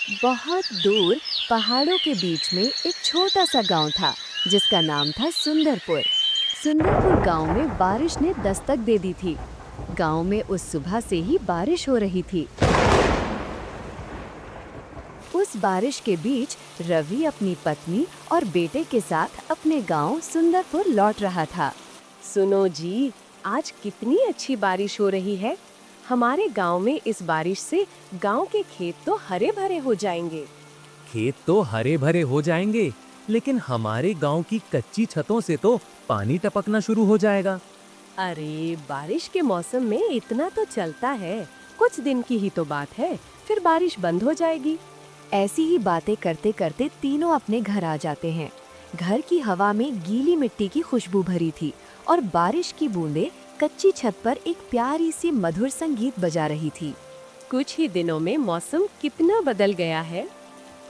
बहुत दूर पहाड़ों के बीच में एक छोटा सा गांव था जिसका नाम था सुंदरपुर। सुंदरपुर गांव में बारिश ने दस्तक दे दी थी। गांव में उस सुबह से ही बारिश हो रही थी। उस बारिश के बीच रवि अपनी पत्नी और बेटे के साथ अपने गांव सुंदरपुर लौट रहा था। सुनो जी, आज कितनी अच्छी बारिश हो रही है। हमारे गांव में इस बारिश से गांव के खेत तो हरे भरे हो जाएंगे। खेत तो हरे भरे हो जाएंगे, लेकिन हमारे गांव की कच्ची छतों से तो पानी टपकना शुरू हो जाएगा। अरे, बारिश के मौसम में इतना तो चलता है, कुछ दिन की ही तो बात है, फिर बारिश बंद हो जाएगी। ऐसी ही बातें करते करते तीनों अपने घर आ जाते हैं। घर की हवा में गीली मिट्टी की खुशबू भरी थी और बारिश की बूंदें कच्ची छत पर एक प्यारी सी मधुर संगीत बजा रही थी। कुछ ही दिनों में मौसम कितना बदल गया है।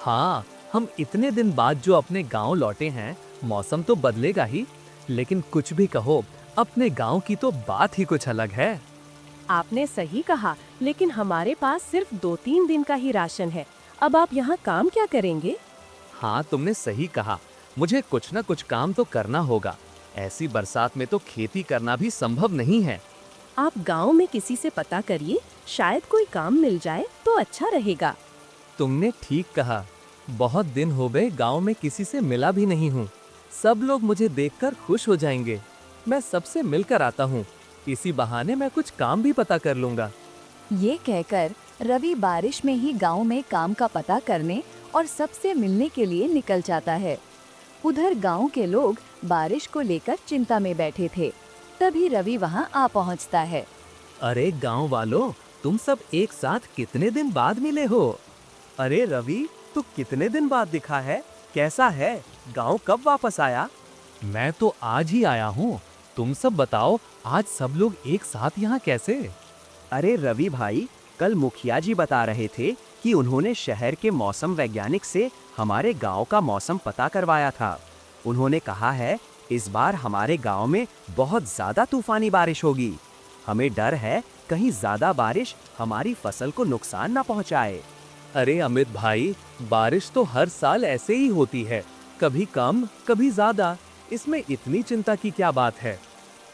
हाँ, हम इतने दिन बाद जो अपने गांव लौटे हैं, मौसम तो बदलेगा ही, लेकिन कुछ भी कहो, अपने गांव की तो बात ही कुछ अलग है। आपने सही कहा, लेकिन हमारे पास सिर्फ 2-3 दिन का ही राशन है। अब आप यहाँ काम क्या करेंगे? हाँ, तुमने सही कहा, मुझे कुछ न कुछ काम तो करना होगा। ऐसी बरसात में तो खेती करना भी संभव नहीं है। आप गांव में किसी से पता करिए, शायद कोई काम मिल जाए तो अच्छा रहेगा। तुमने ठीक कहा, बहुत दिन हो गए गांव में किसी से मिला भी नहीं हूँ। सब लोग मुझे देखकर खुश हो जाएंगे। मैं सबसे मिलकर आता हूँ, इसी बहाने मैं कुछ काम भी पता कर लूंगा। ये कहकर रवि बारिश में ही गांव में काम का पता करने और सबसे मिलने के लिए निकल जाता है। उधर गांव के लोग बारिश को लेकर चिंता में बैठे थे। तभी रवि वहां आ पहुंचता है। अरे गांव वालों, तुम सब एक साथ कितने दिन बाद मिले हो? अरे रवि, तू कितने दिन बाद दिखा है? कैसा है? गांव कब वापस आया? मैं तो आज ही आया हूँ। तुम सब बताओ, आज सब लोग एक साथ यहाँ कैसे? अरे रवि भाई, कल मुखिया जी बता रहे थे कि उन्होंने शहर के मौसम वैज्ञानिक से हमारे गांव का मौसम पता करवाया था। उन्होंने कहा है इस बार हमारे गांव में बहुत ज्यादा तूफानी बारिश होगी। हमें डर है कहीं ज्यादा बारिश हमारी फसल को नुकसान ना पहुंचाए। अरे अमित भाई, बारिश तो हर साल ऐसे ही होती है, कभी कम कभी ज्यादा। इसमें इतनी चिंता की क्या बात है?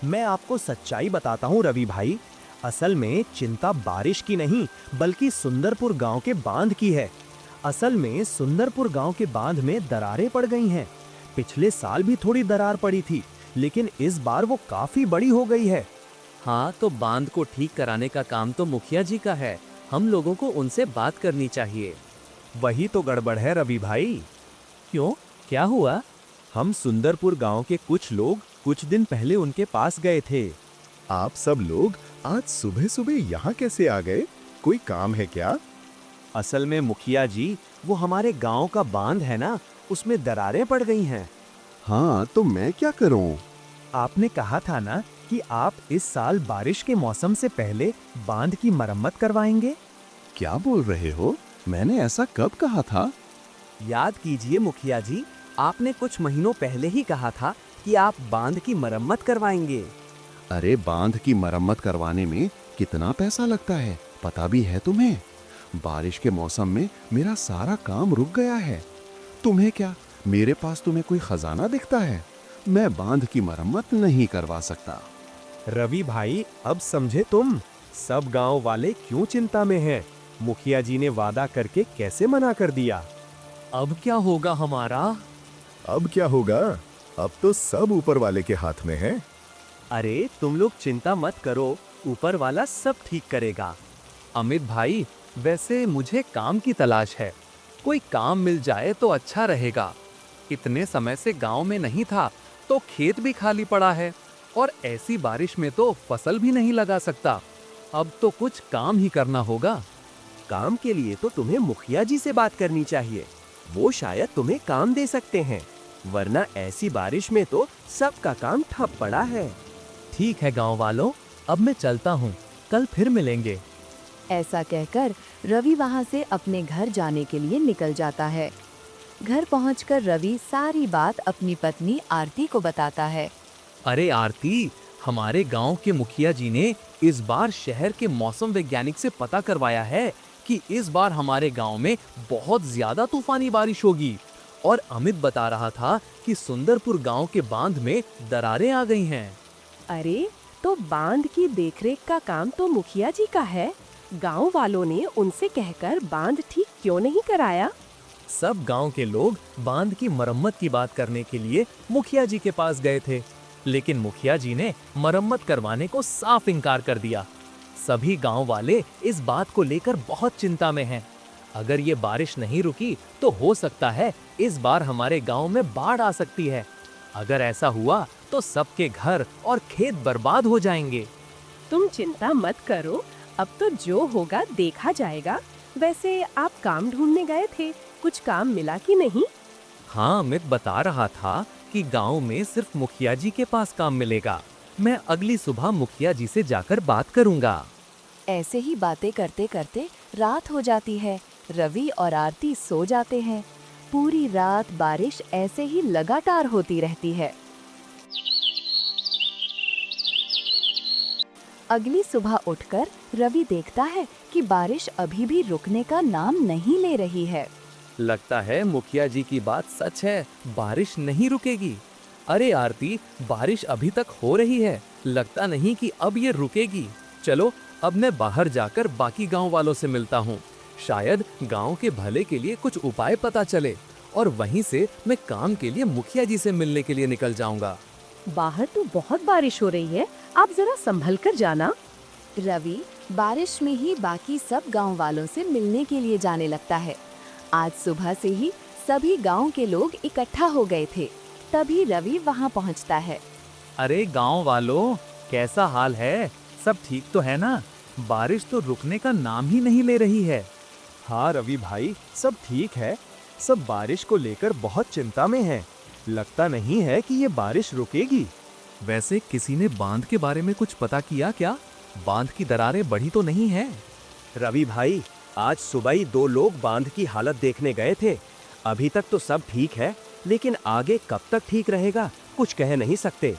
मैं आपको सच्चाई बताता हूँ रवि भाई, असल में चिंता बारिश की नहीं बल्कि सुंदरपुर गांव के बांध की है। असल में सुंदरपुर गांव के बांध में दरारें पड़ गई हैं। पिछले साल भी थोड़ी दरार पड़ी थी, लेकिन इस बार वो काफी बड़ी हो गई है। हाँ, तो बांध को ठीक कराने का काम तो मुखिया जी का है। हम लोगों को उनसे बात करनी चाहिए। वही तो गड़बड़ है रवि भाई। क्यों, क्या हुआ? हम सुंदरपुर गांव के कुछ लोग कुछ दिन पहले उनके पास गए थे। आप सब लोग आज सुबह सुबह यहाँ कैसे आ गए? कोई काम है क्या? असल में मुखिया जी, वो हमारे गांव का बांध है ना, उसमें दरारें पड़ गई हैं। हाँ, तो मैं क्या करूं? आपने कहा था ना कि आप इस साल बारिश के मौसम से पहले बांध की मरम्मत करवाएंगे। क्या बोल रहे हो? मैंने ऐसा कब कहा था? याद कीजिए मुखिया जी, आपने कुछ महीनों पहले ही कहा था कि आप बांध की मरम्मत करवाएंगे। अरे बांध की मरम्मत करवाने में कितना पैसा लगता है पता भी है तुम्हें? बारिश के मौसम में मेरा सारा काम रुक गया है। तुम्हें क्या, मेरे पास तुम्हें कोई खजाना दिखता है? मैं बांध की मरम्मत नहीं करवा सकता। रवि भाई, अब समझे तुम सब गांव वाले क्यों चिंता में हैं? मुखिया जी ने वादा करके कैसे मना कर दिया। अब क्या होगा हमारा? अब क्या होगा? अब तो सब ऊपर वाले के हाथ में है। अरे तुम लोग चिंता मत करो, ऊपर वाला सब ठीक करेगा। अमित भाई, वैसे मुझे काम की तलाश है। कोई काम मिल जाए तो अच्छा रहेगा। इतने समय से गांव में नहीं था, तो खेत भी खाली पड़ा है और ऐसी बारिश में तो फसल भी नहीं लगा सकता। अब तो कुछ काम ही करना होगा। काम के लिए तो तुम्हें मुखिया जी से बात करनी चाहिए, वो शायद तुम्हें काम दे सकते हैं, वरना ऐसी बारिश में तो सबका काम ठप पड़ा है। ठीक है गांव वालों, अब मैं चलता हूँ, कल फिर मिलेंगे। ऐसा कहकर रवि वहां से अपने घर जाने के लिए निकल जाता है। घर पहुंचकर रवि सारी बात अपनी पत्नी आरती को बताता है। अरे आरती, हमारे गांव के मुखिया जी ने इस बार शहर के मौसम वैज्ञानिक से पता करवाया है कि इस बार हमारे गांव में बहुत ज्यादा तूफानी बारिश होगी। और अमित बता रहा था कि सुंदरपुर गांव के बांध में दरारें आ गई हैं। अरे, तो बांध की देखरेख का काम तो मुखिया जी का है। गांव वालों ने उनसे कहकर बांध ठीक क्यों नहीं कराया? सब गांव के लोग बांध की मरम्मत की बात करने के लिए मुखिया जी के पास गए थे, लेकिन मुखिया जी ने मरम्मत करवाने को साफ इनकार कर दिया। सभी गांव वाले इस बात को लेकर बहुत चिंता में हैं। अगर ये बारिश नहीं रुकी तो हो सकता है इस बार हमारे गांव में बाढ़ आ सकती है। अगर ऐसा हुआ तो सबके घर और खेत बर्बाद हो जाएंगे। तुम चिंता मत करो, अब तो जो होगा देखा जाएगा। वैसे आप काम ढूंढने गए थे, कुछ काम मिला कि नहीं? हाँ, अमित बता रहा था कि गांव में सिर्फ मुखिया जी के पास काम मिलेगा। मैं अगली सुबह मुखिया जी से जाकर बात करूंगा। ऐसे ही बातें करते करते रात हो जाती है। रवि और आरती सो जाते हैं। पूरी रात बारिश ऐसे ही लगातार होती रहती है। अगली सुबह उठकर रवि देखता है कि बारिश अभी भी रुकने का नाम नहीं ले रही है। लगता है मुखिया जी की बात सच है, बारिश नहीं रुकेगी। अरे आरती, बारिश अभी तक हो रही है, लगता नहीं कि अब ये रुकेगी। चलो अब मैं बाहर जाकर बाकी गांव वालों से मिलता हूँ। शायद गांव के भले के लिए कुछ उपाय पता चले और वहीं से मैं काम के लिए मुखिया जी से मिलने के लिए निकल जाऊंगा। बाहर तो बहुत बारिश हो रही है, आप जरा संभल कर जाना। रवि बारिश में ही बाकी सब गांव वालों से मिलने के लिए जाने लगता है। आज सुबह से ही सभी गांव के लोग इकट्ठा हो गए थे। तभी रवि वहां पहुंचता है। अरे गांव वालों, कैसा हाल है? सब ठीक तो है ना? बारिश तो रुकने का नाम ही नहीं ले रही है। हाँ रवि भाई, सब ठीक है। सब बारिश को लेकर बहुत चिंता में हैं। लगता नहीं है कि ये बारिश रुकेगी। वैसे किसी ने बांध के बारे में कुछ पता किया क्या? बांध की दरारें बढ़ी तो नहीं है? रवि भाई, आज सुबह ही 2 लोग बांध की हालत देखने गए थे। अभी तक तो सब ठीक है, लेकिन आगे कब तक ठीक रहेगा कुछ कह नहीं सकते।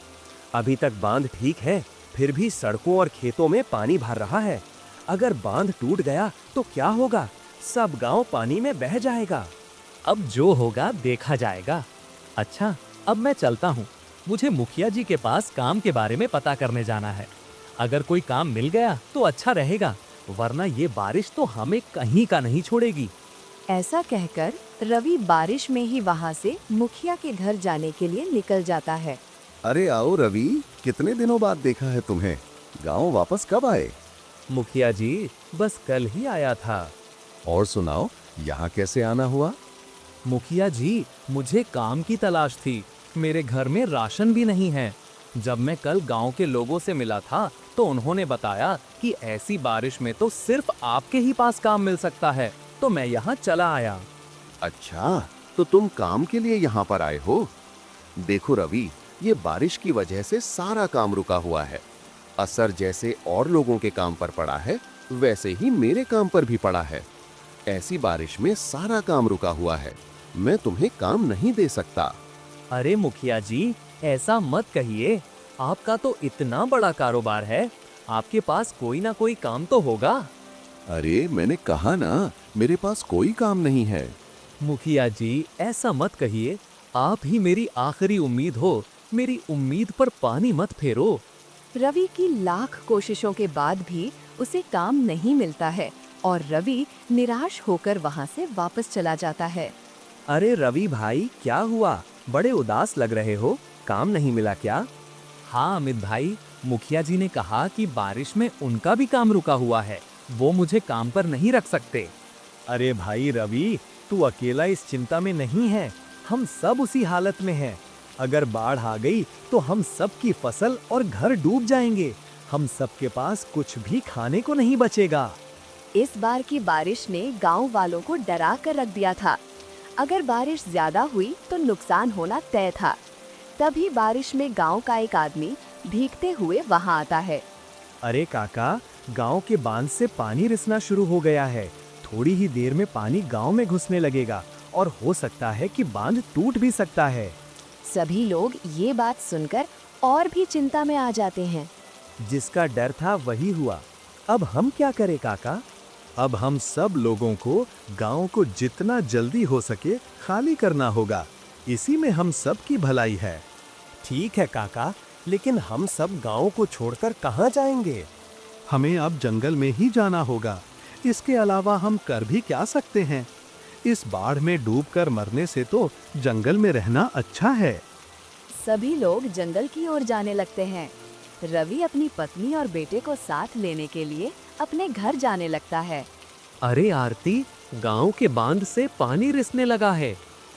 अभी तक बांध ठीक है, फिर भी सड़कों और खेतों में पानी भर रहा है। अगर बांध टूट गया तो क्या होगा? सब गांव पानी में बह जाएगा। अब जो होगा देखा जाएगा। अच्छा, अब मैं चलता हूँ। मुझे मुखिया जी के पास काम के बारे में पता करने जाना है। अगर कोई काम मिल गया तो अच्छा रहेगा, वरना ये बारिश तो हमें कहीं का नहीं छोड़ेगी। ऐसा कहकर रवि बारिश में ही वहां से मुखिया के घर जाने के लिए निकल जाता है। अरे आओ रवि, कितने दिनों बाद देखा है तुम्हें। गांव वापस कब आए? मुखिया जी, बस कल ही आया था। और सुनाओ, यहाँ कैसे आना हुआ? मुखिया जी, मुझे काम की तलाश थी। मेरे घर में राशन भी नहीं है। जब मैं कल गांव के लोगों से मिला था तो उन्होंने बताया कि ऐसी बारिश में तो सिर्फ आपके ही पास काम मिल सकता है, तो मैं यहाँ चला आया। अच्छा, तो तुम काम के लिए यहाँ पर आए हो? देखो रवि, ये बारिश की वजह से सारा काम रुका हुआ है। असर जैसे और लोगों के काम पर पड़ा है, वैसे ही मेरे काम पर भी पड़ा है। ऐसी बारिश में सारा काम रुका हुआ है। मैं तुम्हें काम नहीं दे सकता। अरे मुखिया जी, ऐसा मत कहिए। आपका तो इतना बड़ा कारोबार है, आपके पास कोई ना कोई काम तो होगा। अरे मैंने कहा ना, मेरे पास कोई काम नहीं है। मुखिया जी, ऐसा मत कहिए। आप ही मेरी आखिरी उम्मीद हो। मेरी उम्मीद पर पानी मत फेरो। रवि की लाख कोशिशों के बाद भी उसे काम नहीं मिलता है और रवि निराश होकर वहां से वापस चला जाता है। अरे रवि भाई, क्या हुआ? बड़े उदास लग रहे हो। काम नहीं मिला क्या? हाँ अमित भाई, मुखिया जी ने कहा कि बारिश में उनका भी काम रुका हुआ है। वो मुझे काम पर नहीं रख सकते। अरे भाई रवि, तू अकेला इस चिंता में नहीं है। हम सब उसी हालत में हैं। अगर बाढ़ आ गई तो हम सब की फसल और घर डूब जाएंगे। हम सब के पास कुछ भी खाने को नहीं बचेगा। इस बार की बारिश ने गांव वालों को डरा कर रख दिया था। अगर बारिश ज्यादा हुई तो नुकसान होना तय था। तभी बारिश में गांव का एक आदमी भीगते हुए वहां आता है। अरे काका, गांव के बांध से पानी रिसना शुरू हो गया है। थोड़ी ही देर में पानी गांव में घुसने लगेगा और हो सकता है कि बांध टूट भी सकता है। सभी लोग ये बात सुनकर और भी चिंता में आ जाते हैं। जिसका डर था वही हुआ। अब हम क्या करें काका? अब हम सब लोगों को गांव को जितना जल्दी हो सके खाली करना होगा। इसी में हम सब की भलाई है। ठीक है काका, लेकिन हम सब गांव को छोड़कर कहाँ जाएंगे? हमें अब जंगल में ही जाना होगा। इसके अलावा हम कर भी क्या सकते हैं? इस बाढ़ में डूबकर मरने से तो जंगल में रहना अच्छा है। सभी लोग जंगल की ओर जाने लगते हैं। रवि अपनी पत्नी और बेटे को साथ लेने के लिए अपने घर जाने लगता है। अरे आरती, गांव के बांध से पानी रिसने लगा है।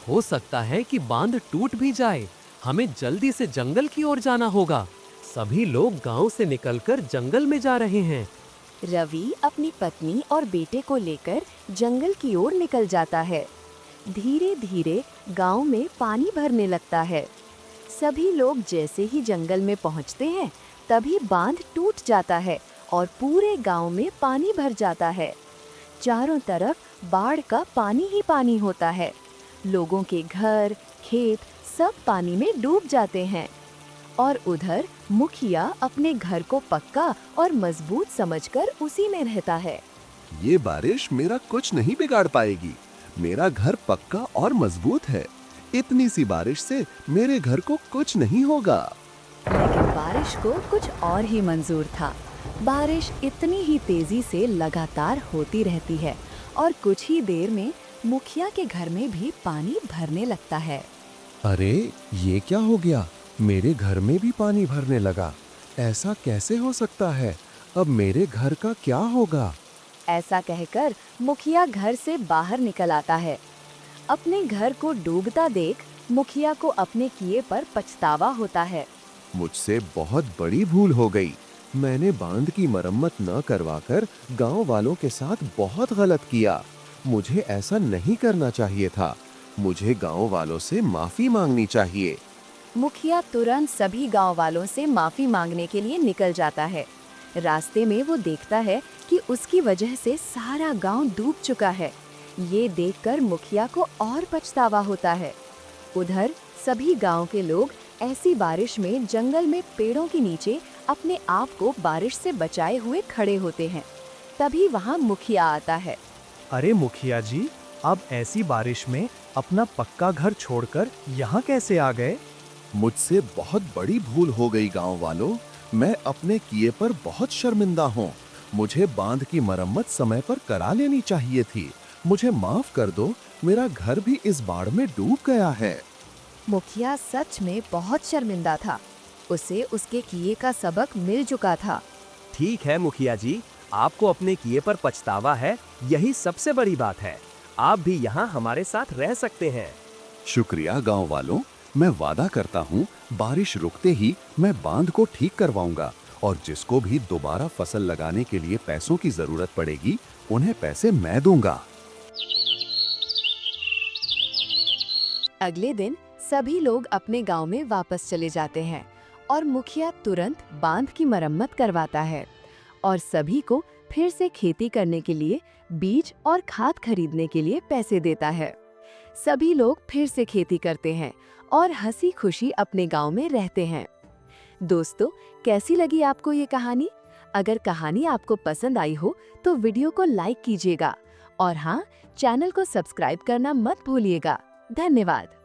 हो सकता है कि बांध टूट भी जाए। हमें जल्दी से जंगल की ओर जाना होगा। सभी लोग गांव से निकलकर जंगल में जा रहे हैं। रवि अपनी पत्नी और बेटे को लेकर जंगल की ओर निकल जाता है। धीरे धीरे गांव में पानी भरने लगता है। सभी लोग जैसे ही जंगल में पहुंचते हैं, तभी बांध टूट जाता है और पूरे गांव में पानी भर जाता है। चारों तरफ बाढ़ का पानी ही पानी होता है। लोगों के घर, खेत सब पानी में डूब जाते हैं। और उधर मुखिया अपने घर को पक्का और मजबूत समझकर उसी में रहता है। ये बारिश मेरा कुछ नहीं बिगाड़ पाएगी। मेरा घर पक्का और मजबूत है। इतनी सी बारिश से मेरे घर को कुछ नहीं होगा। लेकिन बारिश को कुछ और ही मंजूर था। बारिश इतनी ही तेजी से लगातार होती रहती है और कुछ ही देर में मुखिया के घर में भी पानी भरने लगता है। अरे, ये क्या हो गया? मेरे घर में भी पानी भरने लगा। ऐसा कैसे हो सकता है? अब मेरे घर का क्या होगा? ऐसा कहकर मुखिया घर से बाहर निकल आता है। अपने घर को डूबता देख मुखिया को अपने किए पर पछतावा होता है। मुझसे बहुत बड़ी भूल हो गई। मैंने बांध की मरम्मत न करवाकर गांव वालों के साथ बहुत गलत किया। मुझे ऐसा नहीं करना चाहिए था। मुझे गांव वालों से माफी मांगनी चाहिए। मुखिया तुरंत सभी गांव वालों से माफी मांगने के लिए निकल जाता है। रास्ते में वो देखता है कि उसकी वजह से सारा गांव डूब चुका है। ये देखकर मुखिया को और पछतावा होता है। उधर सभी गांव के लोग ऐसी बारिश में जंगल में पेड़ों के नीचे अपने आप को बारिश से बचाए हुए खड़े होते हैं। तभी वहां मुखिया आता है। अरे मुखिया जी, आप ऐसी बारिश में अपना पक्का घर छोड़कर यहाँ कैसे आ गए? मुझसे बहुत बड़ी भूल हो गई गांव वालों। मैं अपने किए पर बहुत शर्मिंदा हूँ। मुझे बांध की मरम्मत समय पर करा लेनी चाहिए थी। मुझे माफ कर दो। मेरा घर भी इस बाढ़ में डूब गया है। मुखिया सच में बहुत शर्मिंदा था। उसे उसके किए का सबक मिल चुका था। ठीक है मुखिया जी, आपको अपने किए पर पछतावा है, यही सबसे बड़ी बात है। आप भी यहाँ हमारे साथ रह सकते हैं। शुक्रिया गांव वालों। मैं वादा करता हूँ, बारिश रुकते ही मैं बांध को ठीक करवाऊंगा और जिसको भी दोबारा फसल लगाने के लिए पैसों की जरूरत पड़ेगी, उन्हें पैसे मैं दूंगा। अगले दिन सभी लोग अपने गांव में वापस चले जाते हैं और मुखिया तुरंत बांध की मरम्मत करवाता है और सभी को फिर से खेती करने के लिए बीज और खाद खरीदने के लिए पैसे देता है। सभी लोग फिर से खेती करते हैं और हंसी खुशी अपने गांव में रहते हैं। दोस्तों, कैसी लगी आपको ये कहानी? अगर कहानी आपको पसंद आई हो तो वीडियो को लाइक कीजिएगा और हाँ, चैनल को सब्सक्राइब करना मत भूलिएगा। धन्यवाद।